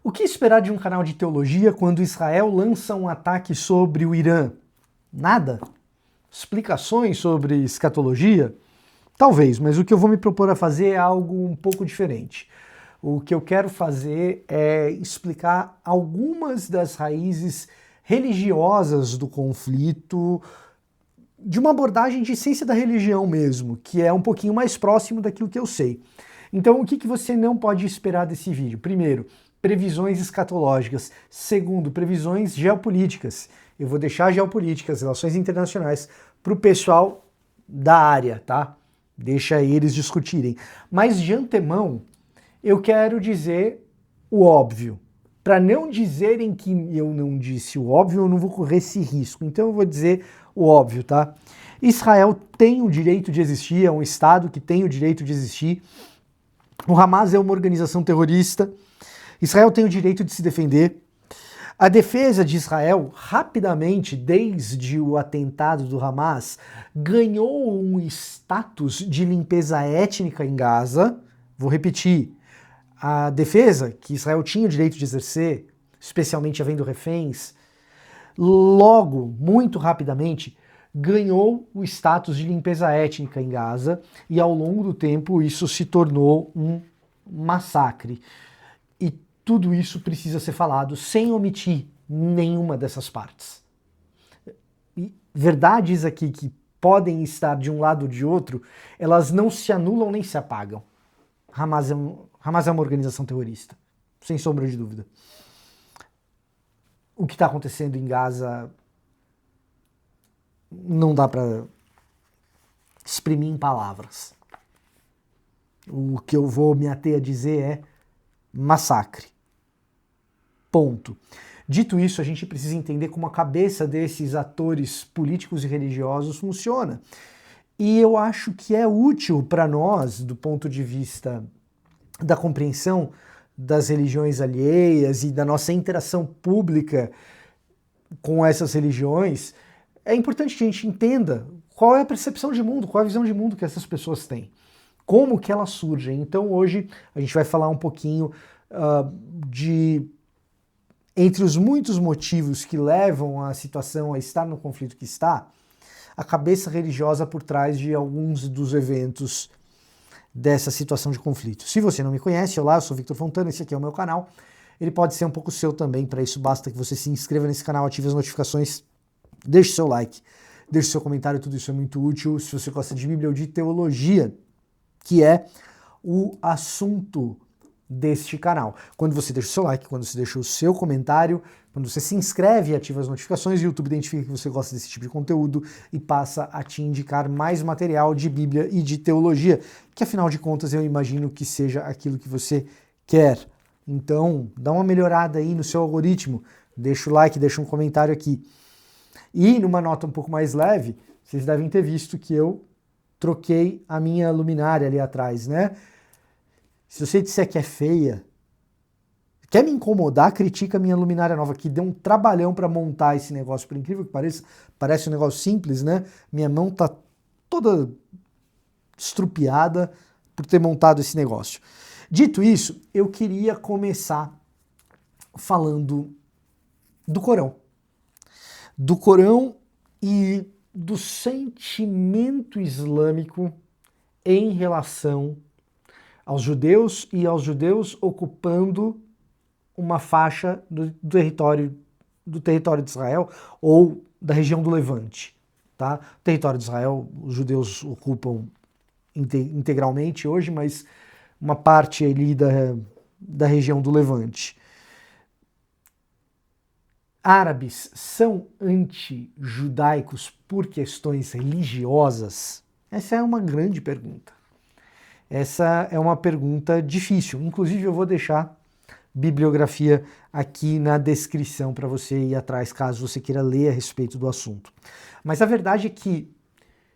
O que esperar de um canal de teologia quando Israel lança um ataque sobre o Irã? Nada? Explicações sobre escatologia? Talvez, mas o que eu vou me propor a fazer é algo um pouco diferente. O que eu quero fazer é explicar algumas das raízes religiosas do conflito, de uma abordagem de ciência da religião mesmo, que é um pouquinho mais próximo daquilo que eu sei. Então, o que você não pode esperar desse vídeo? Primeiro, previsões escatológicas. Segundo, previsões geopolíticas. Eu vou deixar geopolíticas, relações internacionais, para o pessoal da área, tá? Deixa eles discutirem. Mas de antemão, eu quero dizer o óbvio. Para não dizerem que eu não disse o óbvio, eu não vou correr esse risco. Então eu vou dizer o óbvio, tá? Israel tem o direito de existir, é um Estado que tem o direito de existir. O Hamas é uma organização terrorista. Israel tem o direito de se defender. A defesa de Israel, rapidamente, desde o atentado do Hamas, ganhou um status de limpeza étnica em Gaza. Vou repetir. A defesa, que Israel tinha o direito de exercer, especialmente havendo reféns, logo, muito rapidamente, ganhou o status de limpeza étnica em Gaza e ao longo do tempo isso se tornou um massacre. E tudo isso precisa ser falado sem omitir nenhuma dessas partes. E verdades aqui que podem estar de um lado ou de outro, elas não se anulam nem se apagam. Hamas é uma organização terrorista, sem sombra de dúvida. O que está acontecendo em Gaza não dá para exprimir em palavras. O que eu vou me ater a dizer é massacre. Ponto. Dito isso, a gente precisa entender como a cabeça desses atores políticos e religiosos funciona. E eu acho que é útil para nós, do ponto de vista da compreensão das religiões alheias e da nossa interação pública com essas religiões, é importante que a gente entenda qual é a percepção de mundo, qual é a visão de mundo que essas pessoas têm, como que elas surgem. Então hoje a gente vai falar um pouquinho entre os muitos motivos que levam a situação a estar no conflito que está, a cabeça religiosa por trás de alguns dos eventos dessa situação de conflito. Se você não me conhece, olá, eu sou Victor Fontana, esse aqui é o meu canal. Ele pode ser um pouco seu também, para isso basta que você se inscreva nesse canal, ative as notificações, deixe seu like, deixe seu comentário, tudo isso é muito útil. Se você gosta de Bíblia ou de teologia, que é o assunto deste canal. Quando você deixa o seu like, quando você deixa o seu comentário, quando você se inscreve e ativa as notificações, o YouTube identifica que você gosta desse tipo de conteúdo e passa a te indicar mais material de Bíblia e de teologia, que afinal de contas eu imagino que seja aquilo que você quer. Então, dá uma melhorada aí no seu algoritmo, deixa o like, deixa um comentário aqui. E numa nota um pouco mais leve, vocês devem ter visto que eu troquei a minha luminária ali atrás, né? Se você disser que é feia, quer me incomodar, critica a minha luminária nova, que deu um trabalhão para montar esse negócio, por incrível que pareça, parece um negócio simples, né? Minha mão tá toda estrupiada por ter montado esse negócio. Dito isso, eu queria começar falando do Corão. Do Corão e do sentimento islâmico em relação aos judeus e aos judeus ocupando uma faixa do território de Israel ou da região do Levante. Tá? O território de Israel, os judeus ocupam integralmente hoje, mas uma parte ali da região do Levante. Árabes são anti-judaicos por questões religiosas? Essa é uma grande pergunta. Essa é uma pergunta difícil. Inclusive, eu vou deixar bibliografia aqui na descrição para você ir atrás, caso você queira ler a respeito do assunto. Mas a verdade é que,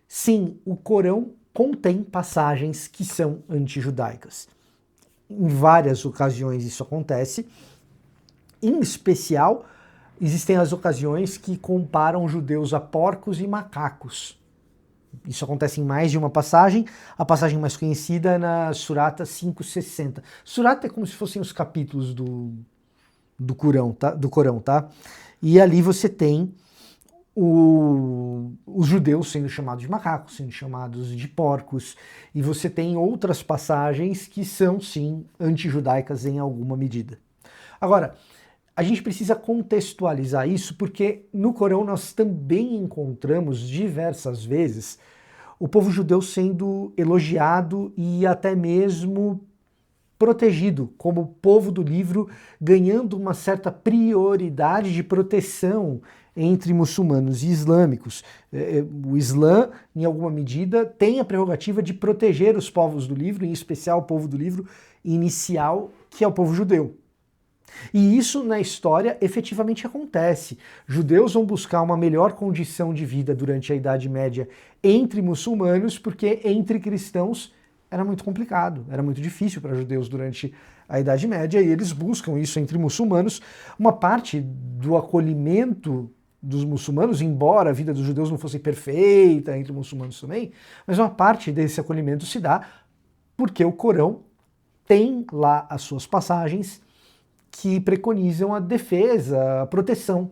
sim, o Corão contém passagens que são anti-judaicas. Em várias ocasiões isso acontece. Em especial, existem as ocasiões que comparam judeus a porcos e macacos. Isso acontece em mais de uma passagem. A passagem mais conhecida é na Surata 560. Surata é como se fossem os capítulos do do Corão, tá? E ali você tem os judeus sendo chamados de macacos, sendo chamados de porcos, e você tem outras passagens que são, sim, antijudaicas em alguma medida. Agora, a gente precisa contextualizar isso porque no Corão nós também encontramos diversas vezes o povo judeu sendo elogiado e até mesmo protegido como povo do livro, ganhando uma certa prioridade de proteção entre muçulmanos e islâmicos. O Islã, em alguma medida, tem a prerrogativa de proteger os povos do livro, em especial o povo do livro inicial, que é o povo judeu. E isso na história efetivamente acontece. Judeus vão buscar uma melhor condição de vida durante a Idade Média entre muçulmanos, porque entre cristãos era muito complicado, era muito difícil para judeus durante a Idade Média, e eles buscam isso entre muçulmanos. Uma parte do acolhimento dos muçulmanos, embora a vida dos judeus não fosse perfeita entre muçulmanos também, mas uma parte desse acolhimento se dá porque o Corão tem lá as suas passagens que preconizam a defesa, a proteção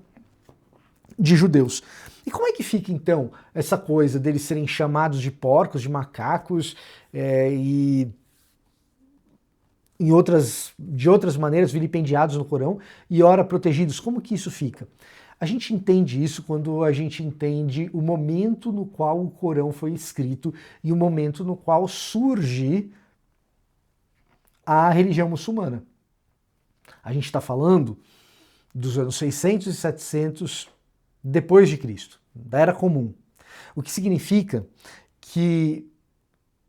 de judeus. E como é que fica então essa coisa deles serem chamados de porcos, de macacos e de outras maneiras vilipendiados no Corão e ora protegidos? Como que isso fica? A gente entende isso quando a gente entende o momento no qual o Corão foi escrito e o momento no qual surge a religião muçulmana. A gente está falando dos anos 600 e 700 depois de Cristo, da Era Comum. O que significa que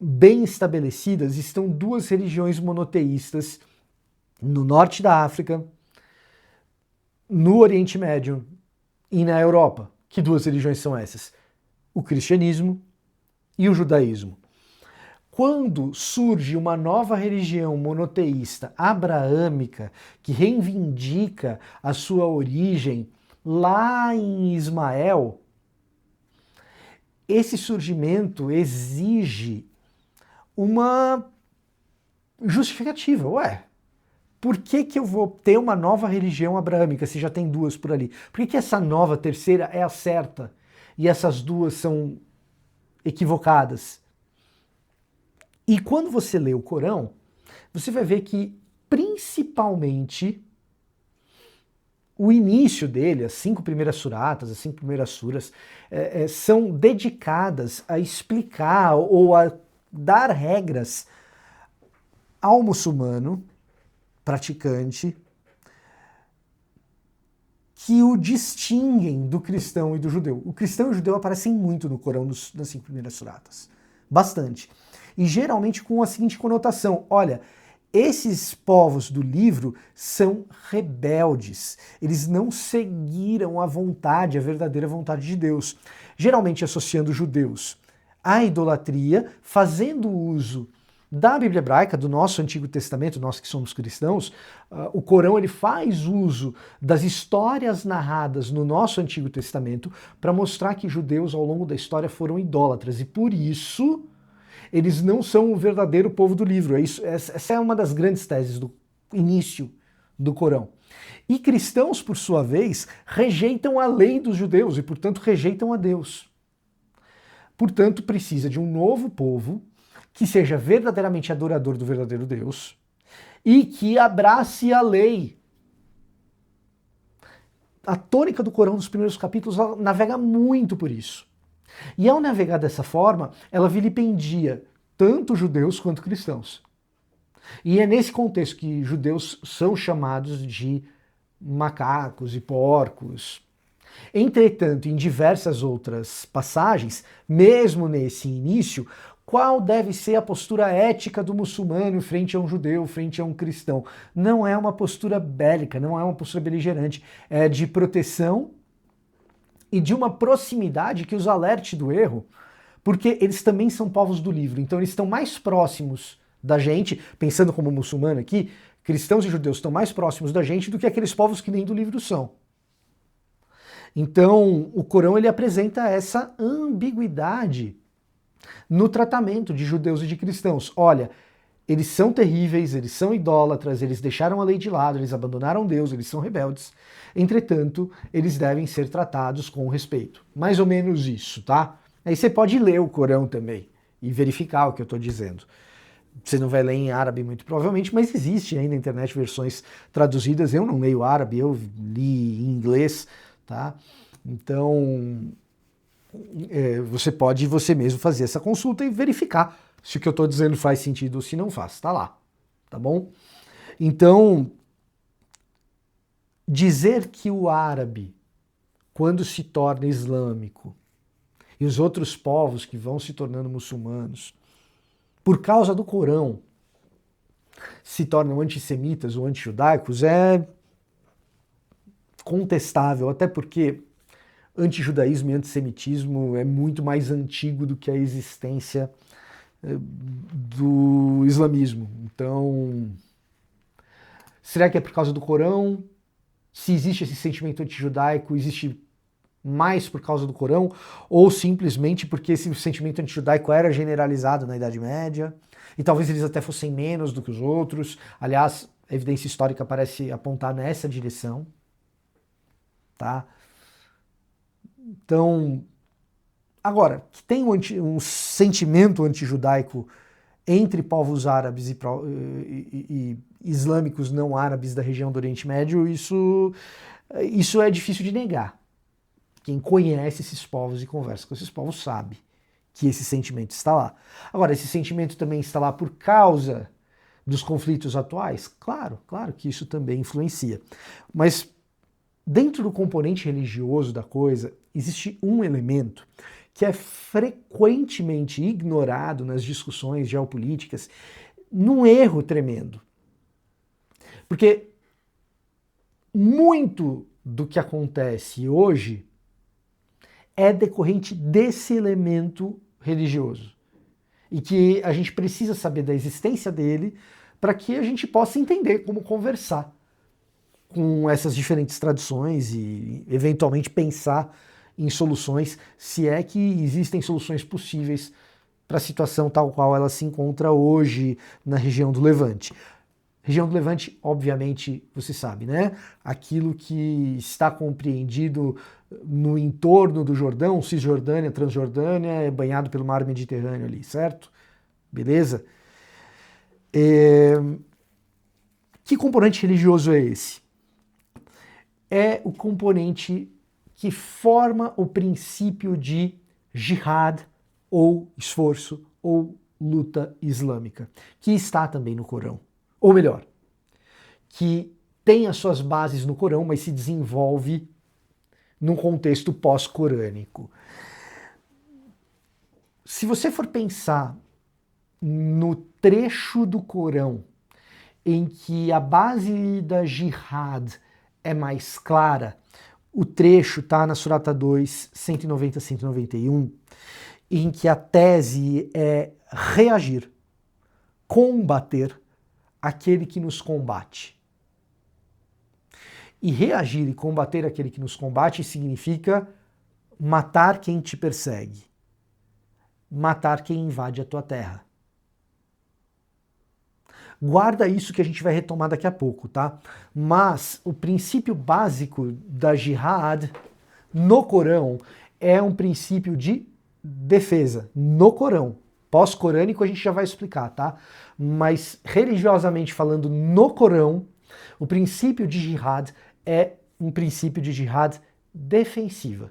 bem estabelecidas estão duas religiões monoteístas no norte da África, no Oriente Médio e na Europa. Que duas religiões são essas? O cristianismo e o judaísmo. Quando surge uma nova religião monoteísta abraâmica que reivindica a sua origem lá em Ismael, esse surgimento exige uma justificativa. Ué, por que eu vou ter uma nova religião abraâmica se já tem duas por ali? Por que essa nova terceira é a certa e essas duas são equivocadas? E quando você lê o Corão, você vai ver que, principalmente, o início dele, as 5 primeiras suratas, as 5 primeiras suras, são dedicadas a explicar ou a dar regras ao muçulmano praticante que o distinguem do cristão e do judeu. O cristão e o judeu aparecem muito no Corão nas 5 primeiras suratas. Bastante. E geralmente com a seguinte conotação: olha, esses povos do livro são rebeldes, eles não seguiram a vontade, a verdadeira vontade de Deus. Geralmente associando judeus à idolatria, fazendo uso da Bíblia hebraica, do nosso Antigo Testamento, nós que somos cristãos. O Corão ele faz uso das histórias narradas no nosso Antigo Testamento para mostrar que judeus ao longo da história foram idólatras e por isso eles não são o verdadeiro povo do livro. Essa é uma das grandes teses do início do Corão. E cristãos, por sua vez, rejeitam a lei dos judeus e, portanto, rejeitam a Deus. Portanto, precisa de um novo povo que seja verdadeiramente adorador do verdadeiro Deus e que abrace a lei. A tônica do Corão nos primeiros capítulos navega muito por isso. E ao navegar dessa forma, ela vilipendia tanto judeus quanto cristãos. E é nesse contexto que judeus são chamados de macacos e porcos. Entretanto, em diversas outras passagens, mesmo nesse início, qual deve ser a postura ética do muçulmano frente a um judeu, frente a um cristão? Não é uma postura bélica, não é uma postura beligerante, é de proteção e de uma proximidade que os alerte do erro, porque eles também são povos do livro, então eles estão mais próximos da gente, pensando como muçulmano aqui, cristãos e judeus estão mais próximos da gente do que aqueles povos que nem do livro são. Então, o Corão ele apresenta essa ambiguidade no tratamento de judeus e de cristãos. Olha, Eles são terríveis, eles são idólatras, eles deixaram a lei de lado, eles abandonaram Deus, eles são rebeldes. Entretanto, eles devem ser tratados com respeito. Mais ou menos isso, tá? Aí você pode ler o Corão também e verificar o que eu estou dizendo. Você não vai ler em árabe muito provavelmente, mas existe aí na internet versões traduzidas. Eu não leio árabe, eu li em inglês, tá? Então, você pode você mesmo fazer essa consulta e verificar se o que eu estou dizendo faz sentido ou se não faz. Tá lá, tá bom? Então, dizer que o árabe, quando se torna islâmico, e os outros povos que vão se tornando muçulmanos, por causa do Corão, se tornam antissemitas ou antijudaicos, é contestável, até porque antijudaísmo e antissemitismo é muito mais antigo do que a existência do islamismo. Então, será que é por causa do Corão? Se existe esse sentimento antijudaico, existe mais por causa do Corão, ou simplesmente porque esse sentimento antijudaico era generalizado na Idade Média, e talvez eles até fossem menos do que os outros. Aliás, a evidência histórica parece apontar nessa direção. Tá? Então, agora, que tem um sentimento antijudaico entre povos árabes e islâmicos não árabes da região do Oriente Médio, isso é difícil de negar. Quem conhece esses povos e conversa com esses povos sabe que esse sentimento está lá. Agora, esse sentimento também está lá por causa dos conflitos atuais? Claro que isso também influencia. Mas dentro do componente religioso da coisa, existe um elemento que é frequentemente ignorado nas discussões geopolíticas, num erro tremendo. Porque muito do que acontece hoje é decorrente desse elemento religioso. E que a gente precisa saber da existência dele para que a gente possa entender como conversar com essas diferentes tradições e eventualmente pensar em soluções, se é que existem soluções possíveis para a situação tal qual ela se encontra hoje na região do Levante. Região do Levante, obviamente, você sabe, né? Aquilo que está compreendido no entorno do Jordão, Cisjordânia, Transjordânia, é banhado pelo mar Mediterrâneo ali, certo? Beleza? Que componente religioso é esse? É o componente que forma o princípio de jihad, ou esforço, ou luta islâmica, que está também no Corão. Ou melhor, que tem as suas bases no Corão, mas se desenvolve num contexto pós-corânico. Se você for pensar no trecho do Corão em que a base da jihad é mais clara, o trecho está na Surata 2, 190 a 191, em que a tese é reagir, combater aquele que nos combate. E reagir e combater aquele que nos combate significa matar quem te persegue, matar quem invade a tua terra. Guarda isso que a gente vai retomar daqui a pouco, tá? Mas o princípio básico da jihad no Corão é um princípio de defesa. No Corão. Pós-corânico a gente já vai explicar, tá? Mas religiosamente falando, no Corão, o princípio de jihad é um princípio de jihad defensiva.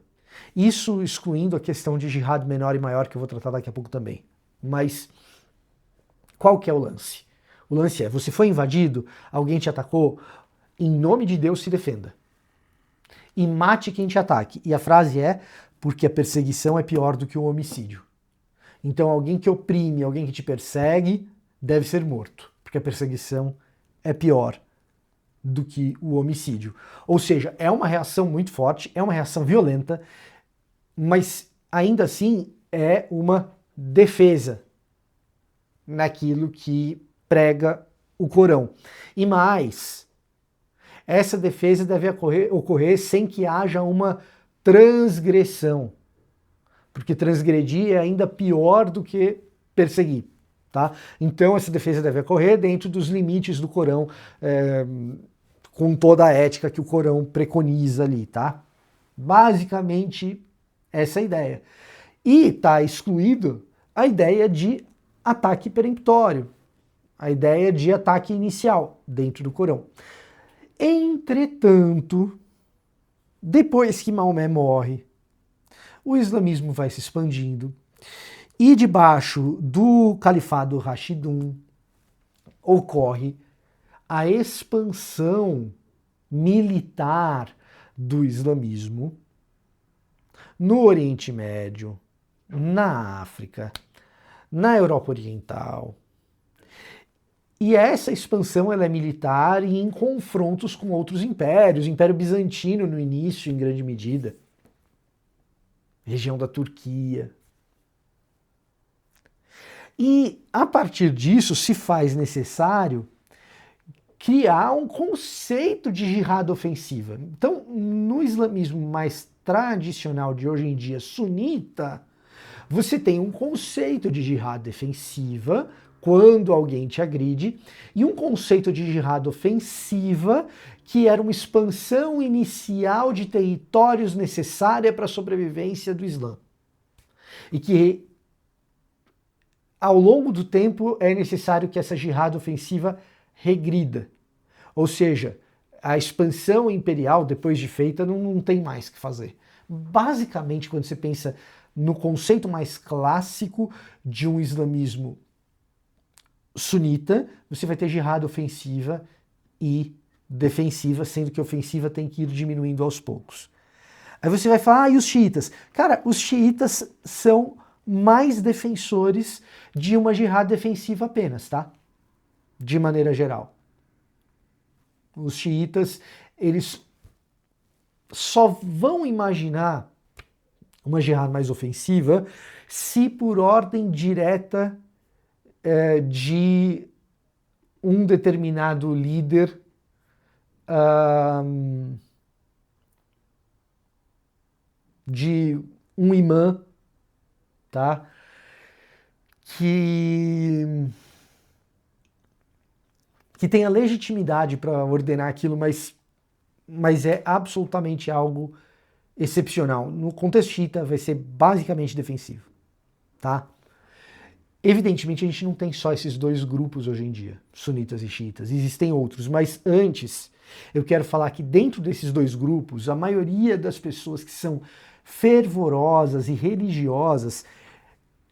Isso excluindo a questão de jihad menor e maior, que eu vou tratar daqui a pouco também. Mas qual que é o lance? O lance é, você foi invadido, alguém te atacou, em nome de Deus se defenda. E mate quem te ataque. E a frase é, porque a perseguição é pior do que o homicídio. Então alguém que oprime, alguém que te persegue, deve ser morto. Porque a perseguição é pior do que o homicídio. Ou seja, é uma reação muito forte, é uma reação violenta, mas ainda assim é uma defesa naquilo que prega o Corão. E mais, essa defesa deve ocorrer sem que haja uma transgressão. Porque transgredir é ainda pior do que perseguir. Tá? Então essa defesa deve ocorrer dentro dos limites do Corão, com toda a ética que o Corão preconiza ali, tá? Basicamente essa é a ideia. E está excluído a ideia de ataque peremptório, a ideia de ataque inicial dentro do Corão. Entretanto, depois que Maomé morre, o islamismo vai se expandindo e debaixo do califado Rashidun ocorre a expansão militar do islamismo no Oriente Médio, na África, na Europa Oriental. E essa expansão ela é militar e em confrontos com outros impérios, o Império Bizantino no início, em grande medida, região da Turquia. E a partir disso se faz necessário criar um conceito de jihad ofensiva. Então, no islamismo mais tradicional de hoje em dia, sunita, você tem um conceito de jihad defensiva quando alguém te agride e um conceito de jihad ofensiva que era uma expansão inicial de territórios necessária para a sobrevivência do Islã. E que ao longo do tempo é necessário que essa jihad ofensiva regrida. Ou seja, a expansão imperial, depois de feita, não tem mais o que fazer. Basicamente, quando você pensa no conceito mais clássico de um islamismo sunita, você vai ter jihad ofensiva e defensiva, sendo que a ofensiva tem que ir diminuindo aos poucos. Aí você vai falar, e os xiitas? Cara, os xiitas são mais defensores de uma jihad defensiva apenas, tá? De maneira geral. Os xiitas, eles só vão imaginar uma jihad mais ofensiva se por ordem direta de um determinado líder de um imã, tá? Que tem a legitimidade para ordenar aquilo, mas é absolutamente algo excepcional. No contexto xiita vai ser basicamente defensivo, tá? Evidentemente a gente não tem só esses dois grupos hoje em dia, sunitas e xiitas, existem outros, mas antes eu quero falar que dentro desses dois grupos, a maioria das pessoas que são fervorosas e religiosas,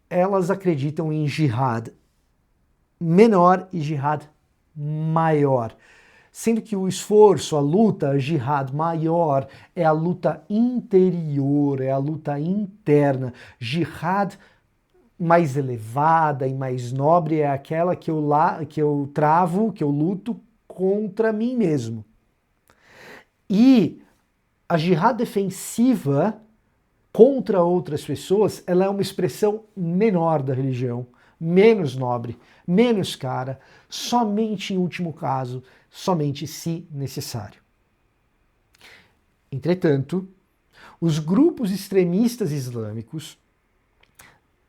elas acreditam em jihad menor e jihad maior. Sendo que o esforço, a luta, a jihad maior é a luta interior, é a luta interna. Jihad mais elevada e mais nobre é aquela que eu travo, que eu luto contra mim mesmo. E a jihad defensiva contra outras pessoas, ela é uma expressão menor da religião, menos nobre, menos cara, somente em último caso, somente se necessário. Entretanto, os grupos extremistas islâmicos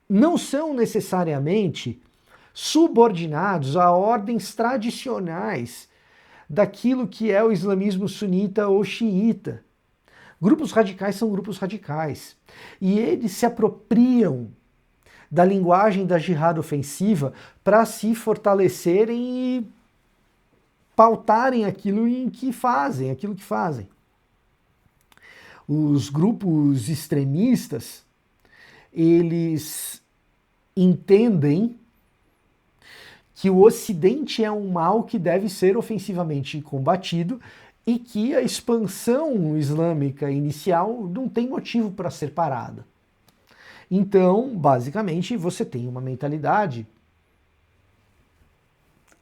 não são necessariamente subordinados a ordens tradicionais daquilo que é o islamismo sunita ou xiita. Grupos radicais são grupos radicais. E eles se apropriam da linguagem da jihad ofensiva para se fortalecerem e pautarem aquilo que fazem. Os grupos extremistas, eles entendem que o Ocidente é um mal que deve ser ofensivamente combatido e que a expansão islâmica inicial não tem motivo para ser parada. Então, basicamente, você tem uma mentalidade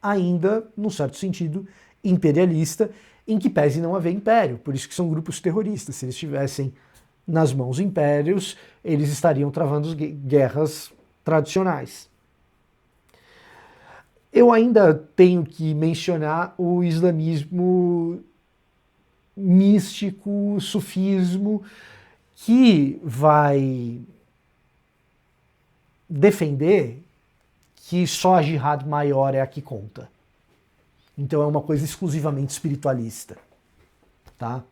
ainda, num certo sentido, imperialista, em que pese não haver império. Por isso que são grupos terroristas. Se eles estivessem nas mãos impérios, eles estariam travando guerras tradicionais. Eu ainda tenho que mencionar o islamismo místico, o sufismo, que vai defender que só a jihad maior é a que conta. Então é uma coisa exclusivamente espiritualista, tá?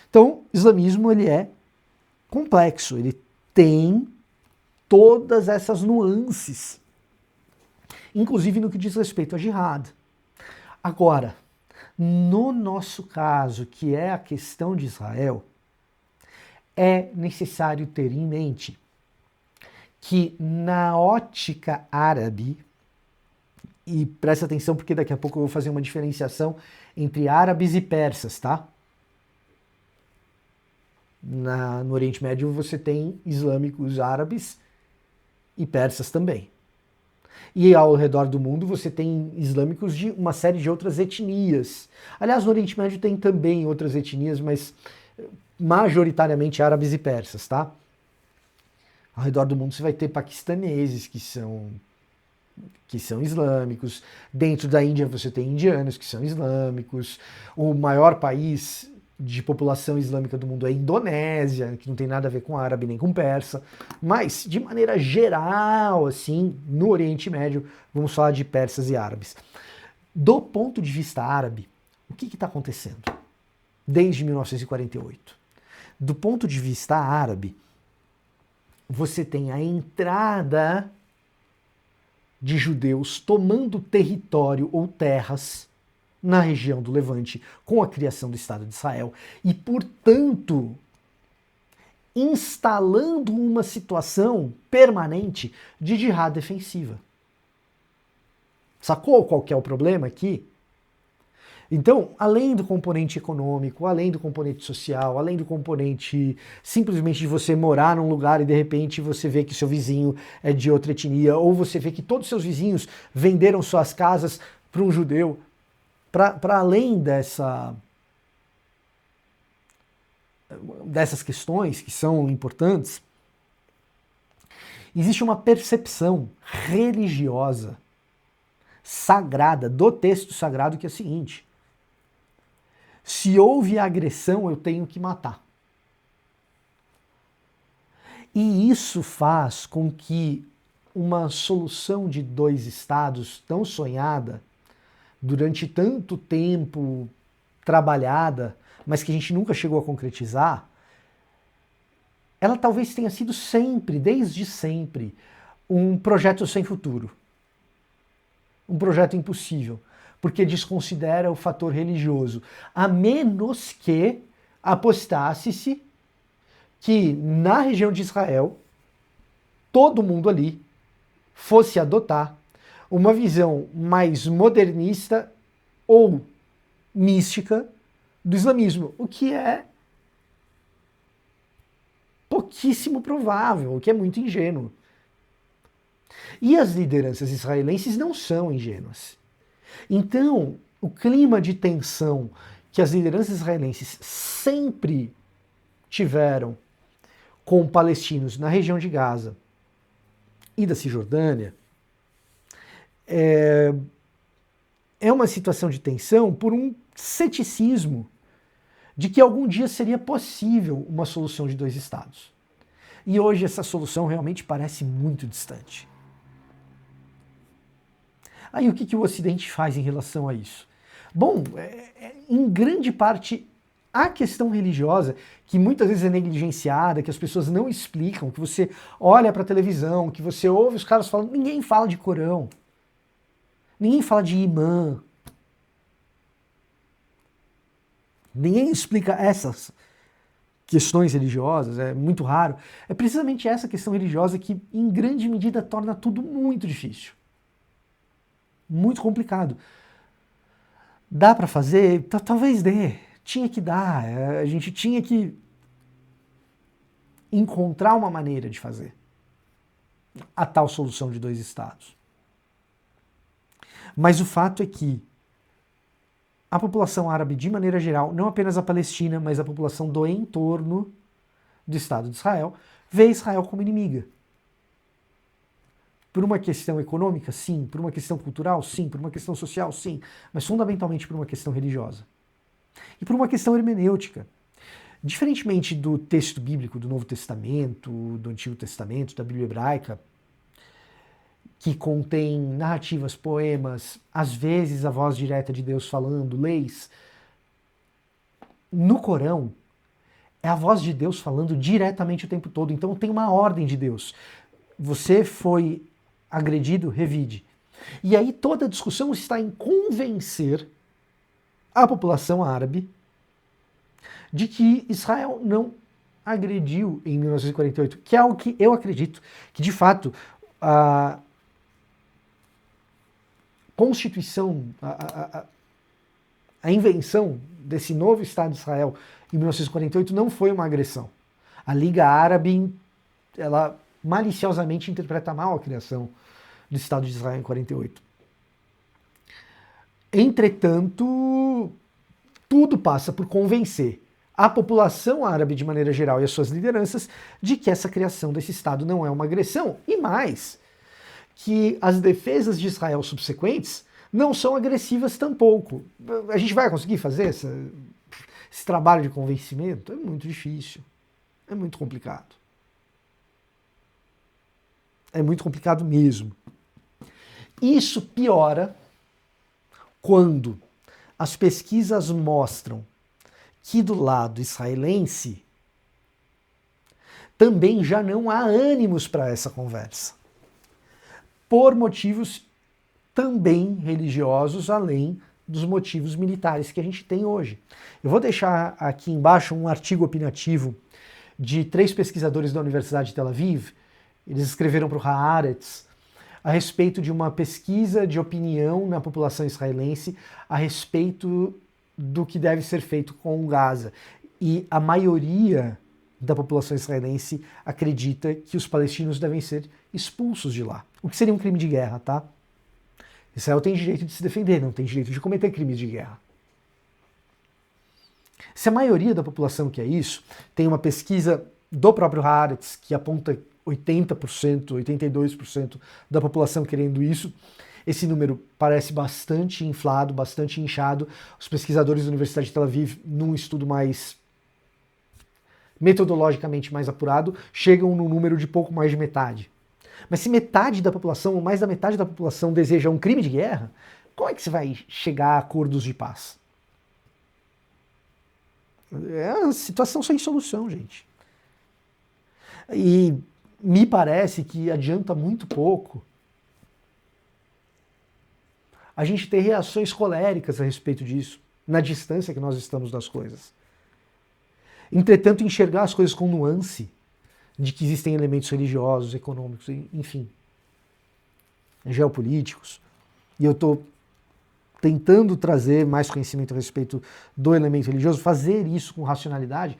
Então, o islamismo ele é complexo, ele tem todas essas nuances, inclusive no que diz respeito à jihad. Agora, no nosso caso, que é a questão de Israel, é necessário ter em mente que na ótica árabe, e presta atenção porque daqui a pouco eu vou fazer uma diferenciação entre árabes e persas, tá? No Oriente Médio você tem islâmicos árabes e persas também. E ao redor do mundo você tem islâmicos de uma série de outras etnias. Aliás, no Oriente Médio tem também outras etnias, mas majoritariamente árabes e persas, tá? Ao redor do mundo você vai ter paquistaneses que são islâmicos. Dentro da Índia você tem indianos que são islâmicos. O maior país de população islâmica do mundo é a Indonésia, que não tem nada a ver com árabe nem com persa. Mas, de maneira geral, assim, no Oriente Médio, vamos falar de persas e árabes. Do ponto de vista árabe, o que está acontecendo desde 1948? Do ponto de vista árabe, você tem a entrada de judeus tomando território ou terras na região do Levante com a criação do Estado de Israel e, portanto, instalando uma situação permanente de jihad defensiva. Sacou qual que é o problema aqui? Então, além do componente econômico, além do componente social, além do componente simplesmente de você morar num lugar e de repente você vê que seu vizinho é de outra etnia, ou você vê que todos os seus vizinhos venderam suas casas para um judeu, para além dessas questões que são importantes, existe uma percepção religiosa, sagrada, do texto sagrado, que é a seguinte: se houve agressão, eu tenho que matar. E isso faz com que uma solução de dois estados tão sonhada, durante tanto tempo trabalhada, mas que a gente nunca chegou a concretizar, ela talvez tenha sido sempre, desde sempre, um projeto sem futuro. Um projeto impossível, porque desconsidera o fator religioso, a menos que apostasse-se que na região de Israel todo mundo ali fosse adotar uma visão mais modernista ou mística do islamismo, o que é pouquíssimo provável, o que é muito ingênuo. E as lideranças israelenses não são ingênuas. Então, o clima de tensão que as lideranças israelenses sempre tiveram com palestinos na região de Gaza e da Cisjordânia é uma situação de tensão por um ceticismo de que algum dia seria possível uma solução de dois estados. E hoje essa solução realmente parece muito distante. Aí o que o Ocidente faz em relação a isso? Bom, em grande parte a questão religiosa, que muitas vezes é negligenciada, que as pessoas não explicam, que você olha para a televisão, que você ouve os caras falando, ninguém fala de Corão, ninguém fala de imã, ninguém explica essas questões religiosas, é muito raro. É precisamente essa questão religiosa que, em grande medida, torna tudo muito difícil. Muito complicado. Dá para fazer? Talvez dê. Tinha que dar. A gente tinha que encontrar uma maneira de fazer a tal solução de dois estados. Mas o fato é que a população árabe, de maneira geral, não apenas a Palestina, mas a população do entorno do Estado de Israel, vê Israel como inimiga. Por uma questão econômica, sim. Por uma questão cultural, sim. Por uma questão social, sim. Mas fundamentalmente por uma questão religiosa. E por uma questão hermenêutica. Diferentemente do texto bíblico, do Novo Testamento, do Antigo Testamento, da Bíblia hebraica, que contém narrativas, poemas, às vezes a voz direta de Deus falando, leis. No Corão, é a voz de Deus falando diretamente o tempo todo. Então tem uma ordem de Deus. Você foi agredido, revide. E aí toda a discussão está em convencer a população árabe de que Israel não agrediu em 1948, que é algo que eu acredito que, de fato, a Constituição, a invenção desse novo Estado de Israel em 1948 não foi uma agressão. A Liga Árabe, ela maliciosamente interpreta mal a criação do Estado de Israel em 48. Entretanto, tudo passa por convencer a população árabe de maneira geral e as suas lideranças de que essa criação desse Estado não é uma agressão. E mais, que as defesas de Israel subsequentes não são agressivas tampouco. A gente vai conseguir fazer esse trabalho de convencimento? É muito difícil. É muito complicado. É muito complicado mesmo. Isso piora quando as pesquisas mostram que do lado israelense também já não há ânimos para essa conversa. Por motivos também religiosos, além dos motivos militares que a gente tem hoje. Eu vou deixar aqui embaixo um artigo opinativo de 3 pesquisadores da Universidade de Tel Aviv. Eles escreveram para o Haaretz a respeito de uma pesquisa de opinião na população israelense a respeito do que deve ser feito com Gaza. E a maioria da população israelense acredita que os palestinos devem ser expulsos de lá. O que seria um crime de guerra, tá? Israel tem direito de se defender, não tem direito de cometer crimes de guerra. Se a maioria da população quer isso, tem uma pesquisa do próprio Haaretz que aponta 80%, 82% da população querendo isso. Esse número parece bastante inflado, bastante inchado. Os pesquisadores da Universidade de Tel Aviv, num estudo mais metodologicamente mais apurado, chegam num número de pouco mais de metade. Mas se metade da população, ou mais da metade da população, deseja um crime de guerra, como é que você vai chegar a acordos de paz? É uma situação sem solução, gente. E me parece que adianta muito pouco a gente ter reações coléricas a respeito disso, na distância que nós estamos das coisas. Entretanto, enxergar as coisas com nuance de que existem elementos religiosos, econômicos, enfim, geopolíticos. E eu estou tentando trazer mais conhecimento a respeito do elemento religioso, fazer isso com racionalidade,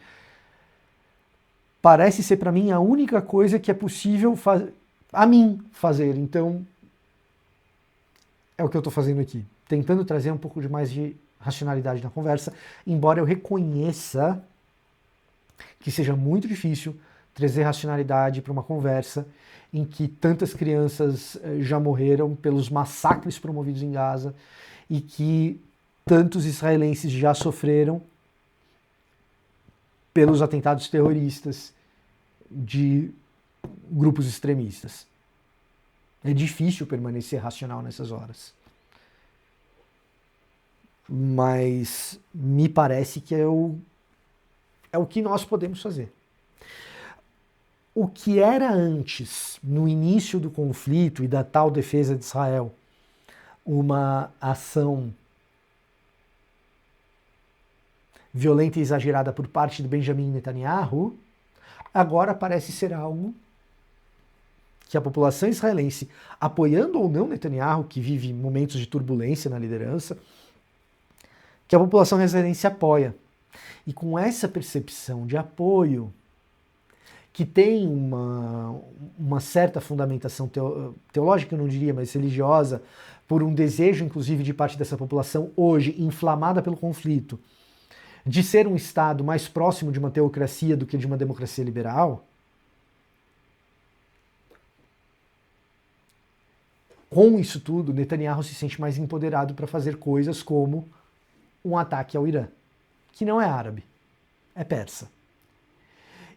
parece ser para mim a única coisa que é possível a mim fazer. Então, é o que eu estou fazendo aqui, tentando trazer um pouco de mais de racionalidade na conversa, embora eu reconheça que seja muito difícil trazer racionalidade para uma conversa em que tantas crianças já morreram pelos massacres promovidos em Gaza e que tantos israelenses já sofreram pelos atentados terroristas de grupos extremistas. É difícil permanecer racional nessas horas. Mas me parece que é o que nós podemos fazer. O que era antes, no início do conflito e da tal defesa de Israel, uma ação violenta e exagerada por parte de Benjamin Netanyahu, agora parece ser algo que a população israelense, apoiando ou não Netanyahu, que vive momentos de turbulência na liderança, que a população israelense apoia. E com essa percepção de apoio, que tem uma certa fundamentação teológica, eu não diria, mas religiosa, por um desejo, inclusive, de parte dessa população hoje, inflamada pelo conflito, de ser um Estado mais próximo de uma teocracia do que de uma democracia liberal, com isso tudo, Netanyahu se sente mais empoderado para fazer coisas como um ataque ao Irã, que não é árabe, é persa.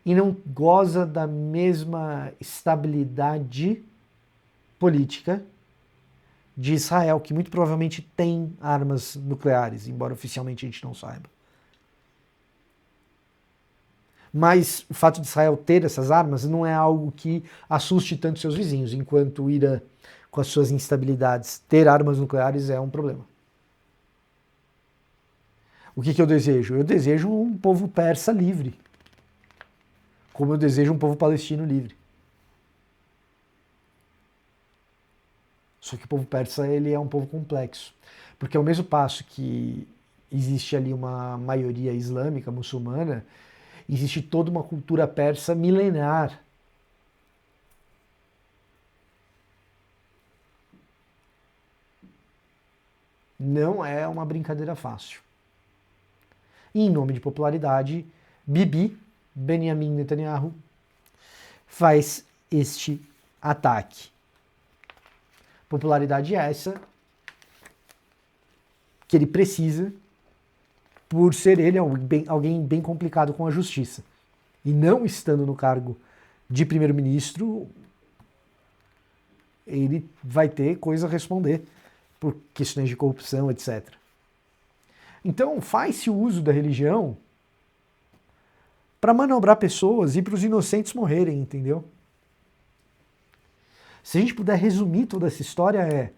E não goza da mesma estabilidade política de Israel, que muito provavelmente tem armas nucleares, embora oficialmente a gente não saiba. Mas o fato de Israel ter essas armas não é algo que assuste tanto seus vizinhos, enquanto o Irã, com as suas instabilidades, ter armas nucleares é um problema. O que eu desejo? Eu desejo um povo persa livre, como eu desejo um povo palestino livre. Só que o povo persa ele é um povo complexo, porque ao mesmo passo que existe ali uma maioria islâmica, muçulmana, existe toda uma cultura persa milenar. Não é uma brincadeira fácil. E em nome de popularidade, Bibi, Benjamin Netanyahu, faz este ataque. Popularidade essa que ele precisa por ser ele alguém bem complicado com a justiça. E não estando no cargo de primeiro-ministro, ele vai ter coisa a responder por questões de corrupção, etc. Então faz-se o uso da religião para manobrar pessoas e para os inocentes morrerem, entendeu? Se a gente puder resumir toda essa história é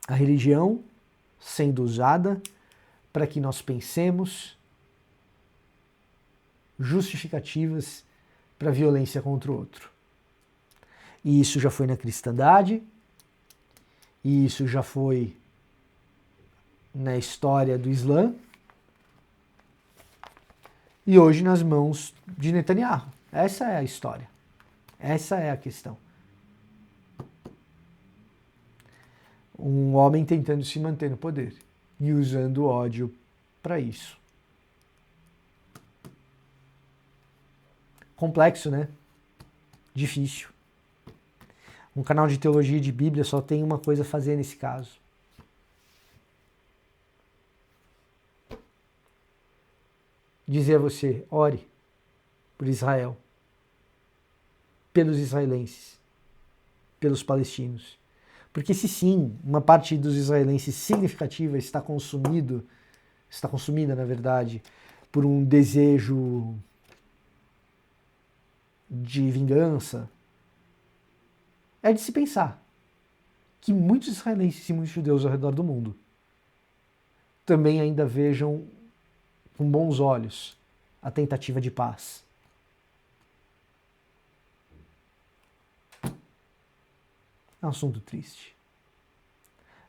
a religião sendo usada para que nós pensemos justificativas para a violência contra o outro. E isso já foi na cristandade, e isso já foi na história do Islã, e hoje nas mãos de Netanyahu. Essa é a história. Essa é a questão. Um homem tentando se manter no poder e usando o ódio para isso. Complexo, né? Difícil. Um canal de teologia e de Bíblia só tem uma coisa a fazer nesse caso. Dizer a você, ore por Israel, pelos israelenses, pelos palestinos. Porque se sim, uma parte dos israelenses significativa está consumida, na verdade, por um desejo de vingança, é de se pensar que muitos israelenses e muitos judeus ao redor do mundo também ainda vejam com bons olhos a tentativa de paz. É um assunto triste.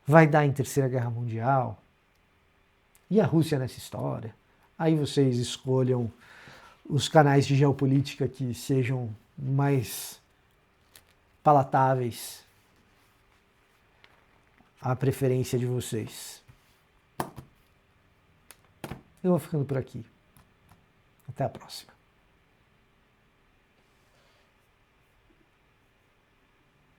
Vai dar em Terceira Guerra Mundial? E a Rússia nessa história? Aí vocês escolham os canais de geopolítica que sejam mais palatáveis à preferência de vocês. Eu vou ficando por aqui. Até a próxima.